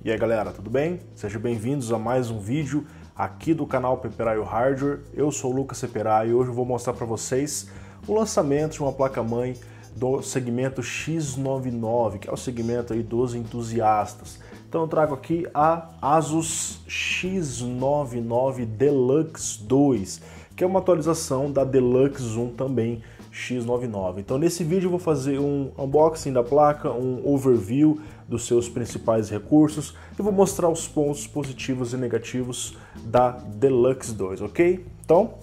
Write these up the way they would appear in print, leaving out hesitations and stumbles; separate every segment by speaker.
Speaker 1: E aí galera, tudo bem? Sejam bem-vindos a mais um vídeo aqui do canal Peperaio Hardware. Eu sou o Lucas Peperaio e hoje eu vou mostrar para vocês o lançamento de uma placa-mãe do segmento X99, que é o segmento aí dos entusiastas. Então eu trago aqui a Asus X99 Deluxe 2, que é uma atualização da Deluxe 1 também X99. Então nesse vídeo eu vou fazer um unboxing da placa, um overview dos seus principais recursos e vou mostrar os pontos positivos e negativos da Deluxe 2, ok? Então,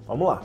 Speaker 1: vamos lá!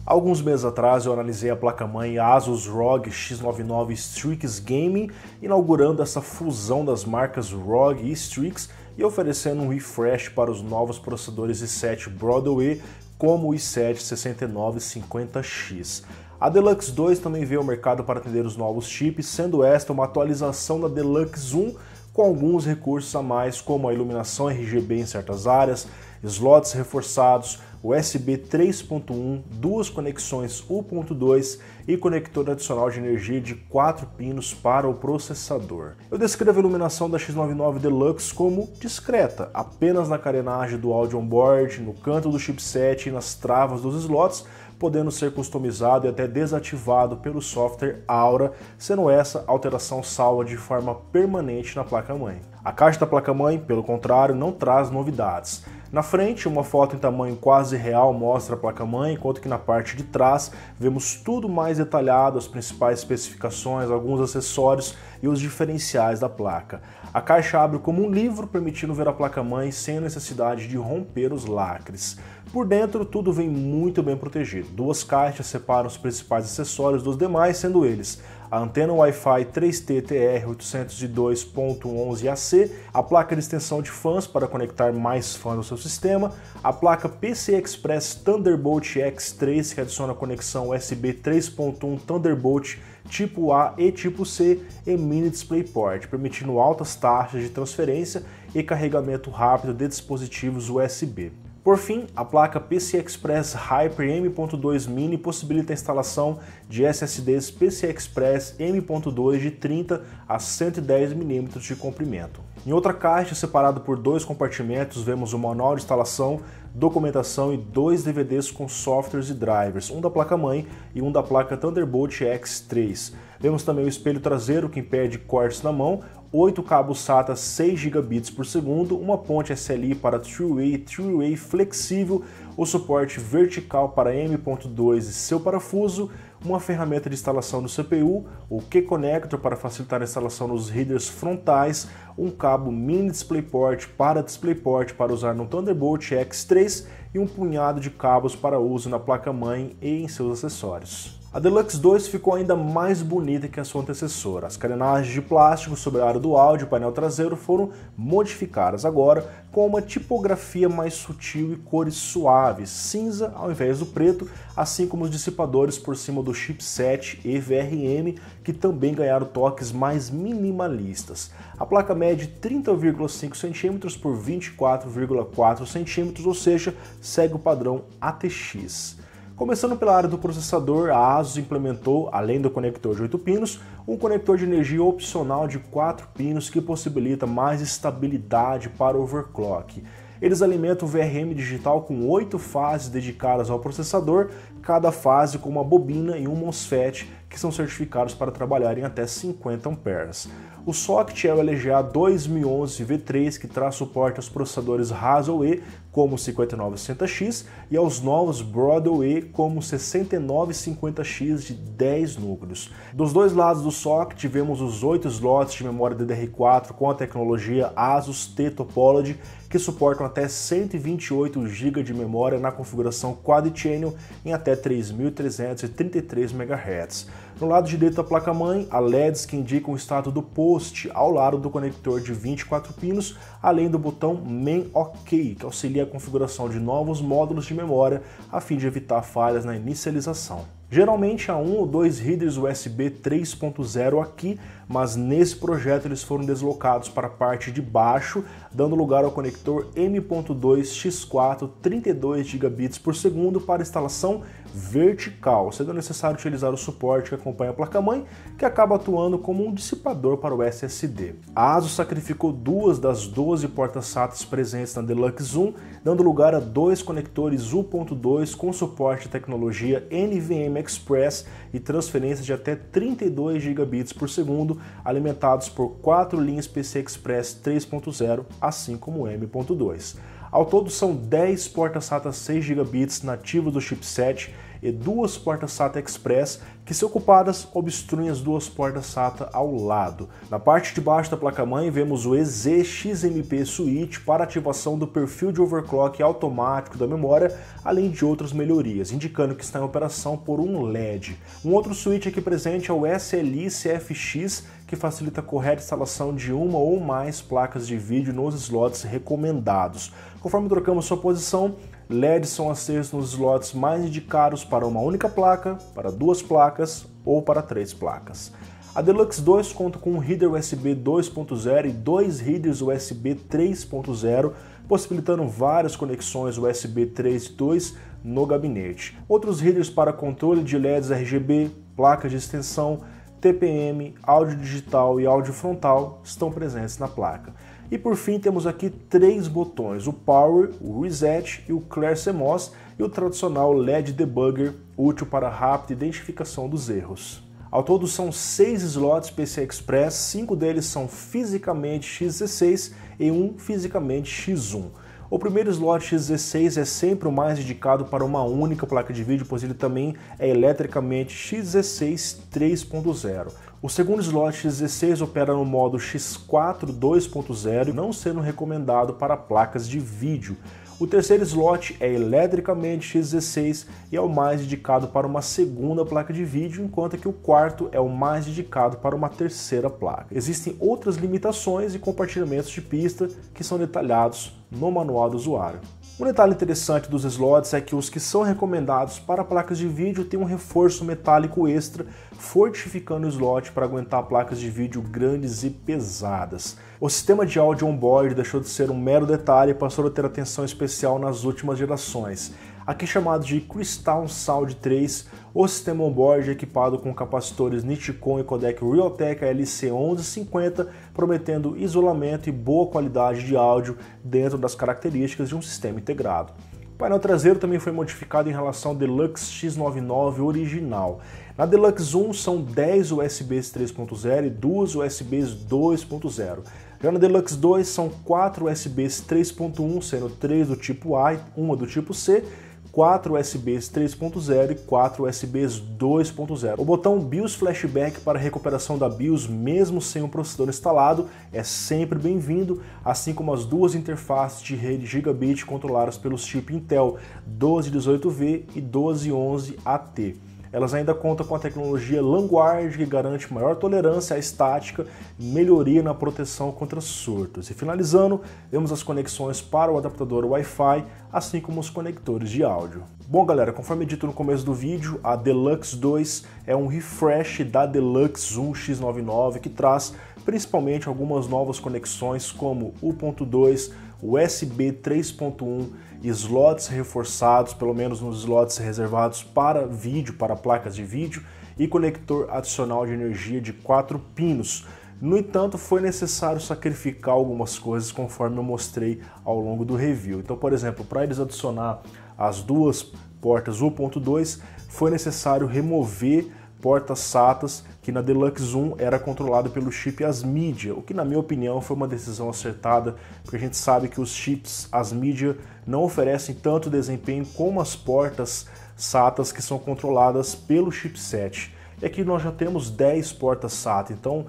Speaker 1: Alguns meses atrás eu analisei a placa-mãe Asus ROG X99 Strix Gaming, inaugurando essa fusão das marcas ROG e Strix e oferecendo um refresh para os novos processadores i7 Broadway, como o i7 6950X. A Deluxe 2 também veio ao mercado para atender os novos chips, sendo esta uma atualização da Deluxe 1 com alguns recursos a mais, como a iluminação RGB em certas áreas, slots reforçados, USB 3.1, duas conexões U.2 e conector adicional de energia de 4 pinos para o processador. Eu descrevo a iluminação da X99 Deluxe como discreta, apenas na carenagem do áudio on-board, no canto do chipset e nas travas dos slots, podendo ser customizado e até desativado pelo software Aura, sendo essa alteração salva de forma permanente na placa-mãe. A caixa da placa-mãe, pelo contrário, não traz novidades. Na frente, uma foto em tamanho quase real mostra a placa-mãe, enquanto que na parte de trás vemos tudo mais detalhado, as principais especificações, alguns acessórios e os diferenciais da placa. A caixa abre como um livro, permitindo ver a placa-mãe sem a necessidade de romper os lacres. Por dentro, tudo vem muito bem protegido. Duas caixas separam os principais acessórios dos demais, sendo eles a antena Wi-Fi 3T TR802.11ac, a placa de extensão de fãs para conectar mais fãs ao seu sistema, a placa PCI Express Thunderbolt X3, que adiciona conexão USB 3.1 Thunderbolt tipo A e tipo C e mini DisplayPort, permitindo altas taxas de transferência e carregamento rápido de dispositivos USB. Por fim, a placa PCI Express Hyper M.2 Mini possibilita a instalação de SSDs PCI Express M.2 de 30 a 110 mm de comprimento. Em outra caixa, separada por dois compartimentos, vemos o manual de instalação, documentação e dois DVDs com softwares e drivers, um da placa-mãe e um da placa Thunderbolt X3. Vemos também o espelho traseiro que impede cortes na mão, 8 cabos SATA 6 GB por segundo, uma ponte SLI para Three-Way flexível, o suporte vertical para M.2 e seu parafuso, uma ferramenta de instalação do CPU, o Key-Connector para facilitar a instalação nos readers frontais, um cabo mini DisplayPort para usar no Thunderbolt X3 e um punhado de cabos para uso na placa-mãe e em seus acessórios. A Deluxe 2 ficou ainda mais bonita que a sua antecessora. As carenagens de plástico sobre a área do áudio e painel traseiro foram modificadas agora com uma tipografia mais sutil e cores suaves, cinza ao invés do preto, assim como os dissipadores por cima do chipset e VRM, que também ganharam toques mais minimalistas. A placa mede 30,5 cm por 24,4 cm, ou seja, segue o padrão ATX. Começando pela área do processador, a Asus implementou, além do conector de 8 pinos, um conector de energia opcional de 4 pinos que possibilita mais estabilidade para o overclock. Eles alimentam o VRM digital com 8 fases dedicadas ao processador, cada fase com uma bobina e um MOSFET que são certificados para trabalhar em até 50 amperes. O socket é o LGA 2011 V3, que traz suporte aos processadores Haswell E, como o 5960X, e aos novos Broadway, como o 6950X de 10 núcleos. Dos dois lados do socket, tivemos os 8 slots de memória DDR4 com a tecnologia Asus T-Topology, que suportam até 128 GB de memória na configuração Quad-Channel em até 3.333 MHz. No lado direito da placa-mãe, há LEDs que indicam o status do post ao lado do conector de 24 pinos, além do botão Man OK, que auxilia a configuração de novos módulos de memória a fim de evitar falhas na inicialização. Geralmente há um ou dois readers USB 3.0 aqui, mas nesse projeto eles foram deslocados para a parte de baixo, dando lugar ao conector M.2 X4 32 gigabits por segundo para instalação vertical, sendo necessário utilizar o suporte que acompanha a placa-mãe, que acaba atuando como um dissipador para o SSD. A ASUS sacrificou 2 das 12 portas SATA presentes na Deluxe 1, dando lugar a 2 conectores U.2 com suporte de tecnologia NVMe Express e transferência de até 32 gigabits por segundo, alimentados por 4 linhas PCI Express 3.0, assim como o M.2. Ao todo são 10 portas SATA 6 gigabits nativos do chipset e 2 portas SATA Express que, se ocupadas, obstruem as 2 portas SATA ao lado. Na parte de baixo da placa-mãe vemos o EZ-XMP Switch para ativação do perfil de overclock automático da memória, além de outras melhorias, indicando que está em operação por um LED. Um outro switch aqui presente é o SLI CFX, que facilita a correta instalação de uma ou mais placas de vídeo nos slots recomendados. Conforme trocamos sua posição, LEDs são acesos nos slots mais indicados para uma única placa, para 2 placas ou para 3 placas. A Deluxe 2 conta com um header USB 2.0 e 2 headers USB 3.0, possibilitando várias conexões USB 3 e 2 no gabinete. Outros headers para controle de LEDs RGB, placas de extensão, TPM, áudio digital e áudio frontal estão presentes na placa. E por fim temos aqui 3 botões, o Power, o Reset e o Clear CMOS, e o tradicional LED Debugger, útil para a rápida identificação dos erros. Ao todo são 6 slots PCI Express, 5 deles são fisicamente X16 e 1 fisicamente X1. O primeiro slot X16 é sempre o mais indicado para uma única placa de vídeo, pois ele também é eletricamente X16 3.0. O segundo slot X16 opera no modo X4 2.0, não sendo recomendado para placas de vídeo. O terceiro slot é eletricamente X16 e é o mais indicado para uma segunda placa de vídeo, enquanto que o quarto é o mais indicado para uma terceira placa. Existem outras limitações e compartilhamentos de pista que são detalhados no manual do usuário. Um detalhe interessante dos slots é que os que são recomendados para placas de vídeo têm um reforço metálico extra, fortificando o slot para aguentar placas de vídeo grandes e pesadas. O sistema de áudio on-board deixou de ser um mero detalhe e passou a ter atenção especial nas últimas gerações. Aqui chamado de Crystal Sound 3, o sistema on-board é equipado com capacitores Nichicon e codec Realtek LC1150, prometendo isolamento e boa qualidade de áudio dentro das características de um sistema integrado. O painel traseiro também foi modificado em relação ao Deluxe X99 original. Na Deluxe 1 são 10 USBs 3.0 e 2 USBs 2.0. Já na Deluxe 2 são 4 USBs 3.1, sendo 3 do tipo A e 1 do tipo C, 4 USBs 3.0 e 4 USBs 2.0. O botão BIOS Flashback para recuperação da BIOS mesmo sem o processador instalado é sempre bem-vindo, assim como as 2 interfaces de rede Gigabit controladas pelos chips Intel 1218V e 1211AT. Elas ainda contam com a tecnologia Vanguard, que garante maior tolerância à estática e melhoria na proteção contra surtos. E finalizando, vemos as conexões para o adaptador Wi-Fi, assim como os conectores de áudio. Bom galera, conforme dito no começo do vídeo, a Deluxe 2 é um refresh da Deluxe 1 X99 que traz principalmente algumas novas conexões como U.2, USB 3.1, slots reforçados, pelo menos nos slots reservados para vídeo, para placas de vídeo, e conector adicional de energia de 4 pinos. No entanto, foi necessário sacrificar algumas coisas conforme eu mostrei ao longo do review. Então, por exemplo, para eles adicionar as 2 portas U.2, foi necessário remover portas SATAs que na Deluxe 1 era controlado pelo chip ASMedia, o que na minha opinião foi uma decisão acertada, porque a gente sabe que os chips ASMedia não oferecem tanto desempenho como as portas SATAs que são controladas pelo chipset. E aqui nós já temos 10 portas SATA, então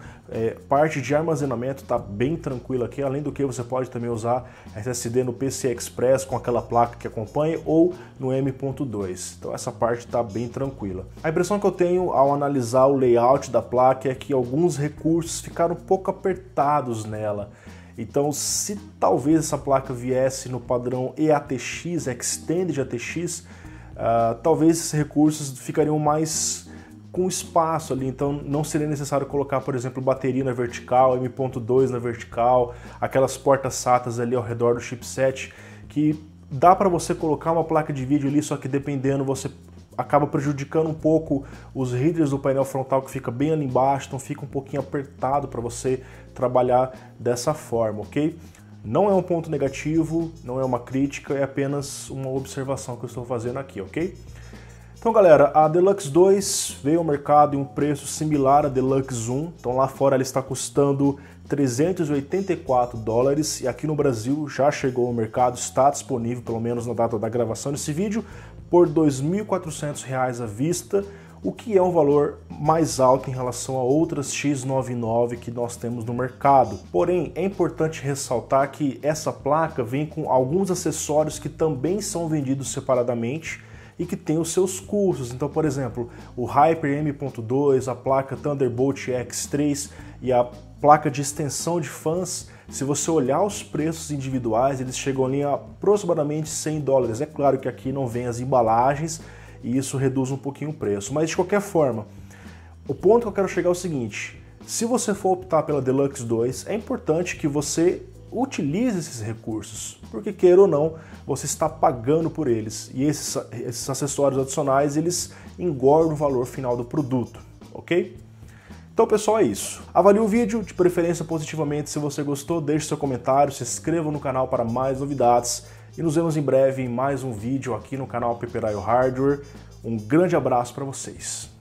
Speaker 1: parte de armazenamento está bem tranquila aqui, além do que você pode também usar SSD no PCI Express com aquela placa que acompanha ou no M.2, então essa parte está bem tranquila. A impressão que eu tenho ao analisar o layout da placa é que alguns recursos ficaram um pouco apertados nela. Então, se talvez essa placa viesse no padrão EATX, Extended ATX, talvez esses recursos ficariam mais com espaço ali, então não seria necessário colocar, por exemplo, bateria na vertical, M.2 na vertical, aquelas portas SATAs ali ao redor do chipset, que dá para você colocar uma placa de vídeo ali, só que dependendo você acaba prejudicando um pouco os headers do painel frontal, que fica bem ali embaixo, então fica um pouquinho apertado para você trabalhar dessa forma, ok? Não é um ponto negativo, não é uma crítica, é apenas uma observação que eu estou fazendo aqui, ok? Então galera, a Deluxe 2 veio ao mercado em um preço similar à Deluxe 1, então lá fora ela está custando $384 e aqui no Brasil já chegou ao mercado, está disponível, pelo menos na data da gravação desse vídeo, por R$ 2.400 à vista, o que é um valor mais alto em relação a outras X99 que nós temos no mercado. Porém, é importante ressaltar que essa placa vem com alguns acessórios que também são vendidos separadamente e que tem os seus custos. Então, por exemplo, o Hyper M.2, a placa Thunderbolt X3 e a placa de extensão de fãs, se você olhar os preços individuais, eles chegam ali a aproximadamente $100. É claro que aqui não vem as embalagens e isso reduz um pouquinho o preço, mas de qualquer forma, o ponto que eu quero chegar é o seguinte: se você for optar pela Deluxe 2, é importante que você utilize esses recursos, porque queira ou não, você está pagando por eles e esses acessórios adicionais, eles engordam o valor final do produto, ok? Então pessoal, é isso. Avalie o vídeo, de preferência positivamente se você gostou, deixe seu comentário, se inscreva no canal para mais novidades e nos vemos em breve em mais um vídeo aqui no canal Peperaio Hardware. Um grande abraço para vocês.